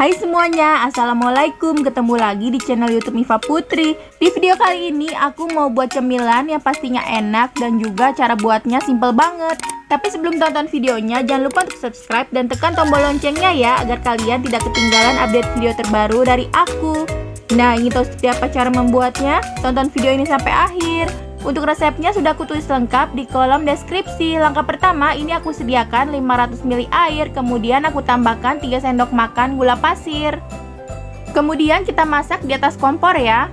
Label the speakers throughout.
Speaker 1: Hai semuanya, assalamualaikum. Ketemu lagi di channel YouTube Miva Putri. Di video kali ini aku mau buat cemilan yang pastinya enak dan juga cara buatnya simple banget. Tapi sebelum tonton videonya, jangan lupa untuk subscribe dan tekan tombol loncengnya ya, agar kalian tidak ketinggalan update video terbaru dari aku. Nah, ingin tahu seperti apa cara membuatnya? Tonton video ini sampai akhir. Untuk resepnya sudah aku tulis lengkap di kolom deskripsi. Langkah pertama, ini aku sediakan 500 ml air, kemudian aku tambahkan 3 sendok makan gula pasir. Kemudian kita masak di atas kompor ya.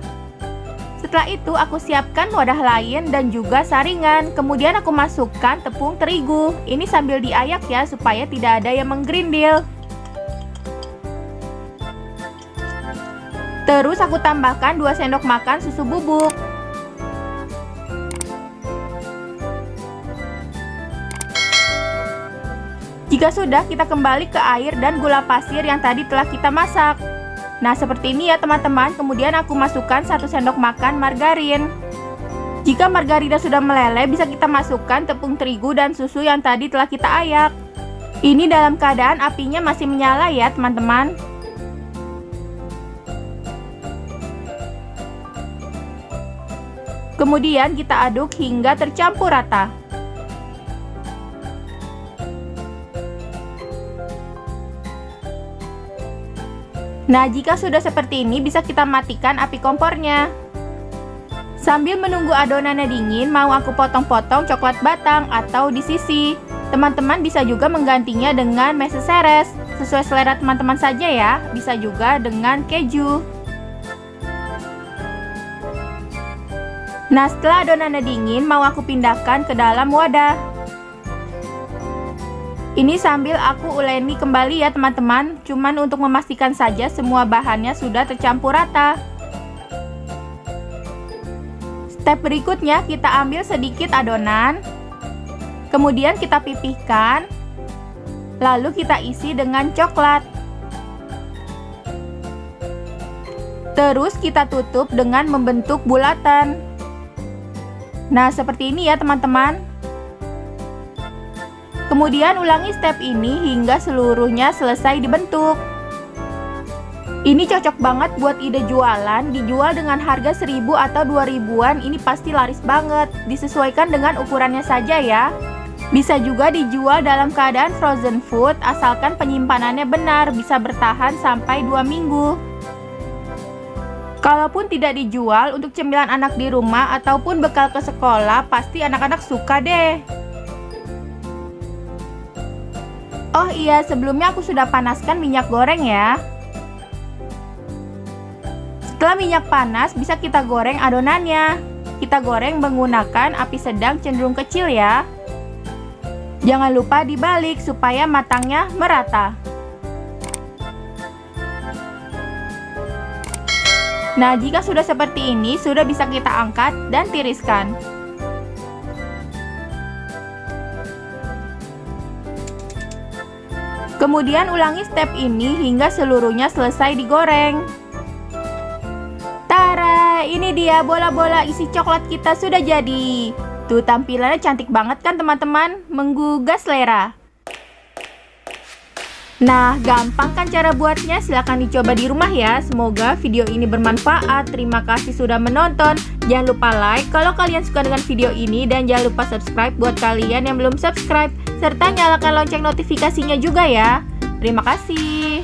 Speaker 1: Setelah itu aku siapkan wadah lain dan juga saringan. Kemudian aku masukkan tepung terigu. Ini sambil diayak ya, supaya tidak ada yang menggerindil. Terus aku tambahkan 2 sendok makan susu bubuk. Jika sudah, kita kembali ke air dan gula pasir yang tadi telah kita masak. Nah, seperti ini ya teman-teman. Kemudian aku masukkan 1 sendok makan margarin. Jika margarinnya sudah meleleh, bisa kita masukkan tepung terigu dan susu yang tadi telah kita ayak. Ini dalam keadaan apinya masih menyala ya teman-teman. Kemudian kita aduk hingga tercampur rata. Nah, jika sudah seperti ini, bisa kita matikan api kompornya. Sambil menunggu adonannya dingin, mau aku potong-potong coklat batang atau di sisi. Teman-teman bisa juga menggantinya dengan meses, sesuai selera teman-teman saja ya. Bisa juga dengan keju. Nah, setelah adonannya dingin, mau aku pindahkan ke dalam wadah. Ini sambil aku uleni kembali ya teman-teman, cuman untuk memastikan saja semua bahannya sudah tercampur rata. Step berikutnya, kita ambil sedikit adonan, kemudian kita pipihkan, lalu kita isi dengan coklat. Terus kita tutup dengan membentuk bulatan. Nah, seperti ini ya teman-teman. Kemudian ulangi step ini hingga seluruhnya selesai dibentuk. Ini cocok banget buat ide jualan, dijual dengan harga 1000 atau 2000-an, ini pasti laris banget. Disesuaikan dengan ukurannya saja ya. Bisa juga dijual dalam keadaan frozen food, asalkan penyimpanannya benar, bisa bertahan sampai 2 minggu. Kalaupun tidak dijual, untuk cemilan anak di rumah ataupun bekal ke sekolah, pasti anak-anak suka deh. Oh iya, sebelumnya aku sudah panaskan minyak goreng ya. Setelah minyak panas, bisa kita goreng adonannya. Kita goreng menggunakan api sedang cenderung kecil ya. Jangan lupa dibalik supaya matangnya merata. Nah, jika sudah seperti ini, sudah bisa kita angkat dan tiriskan. Kemudian ulangi step ini hingga seluruhnya selesai digoreng. Tara, ini dia bola-bola isi coklat kita sudah jadi. Tuh, tampilannya cantik banget kan teman-teman? Menggugah selera. Nah, gampang kan cara buatnya? Silahkan dicoba di rumah ya. Semoga video ini bermanfaat. Terima kasih sudah menonton. Jangan lupa like kalau kalian suka dengan video ini, dan jangan lupa subscribe buat kalian yang belum subscribe, serta nyalakan lonceng notifikasinya juga ya. Terima kasih.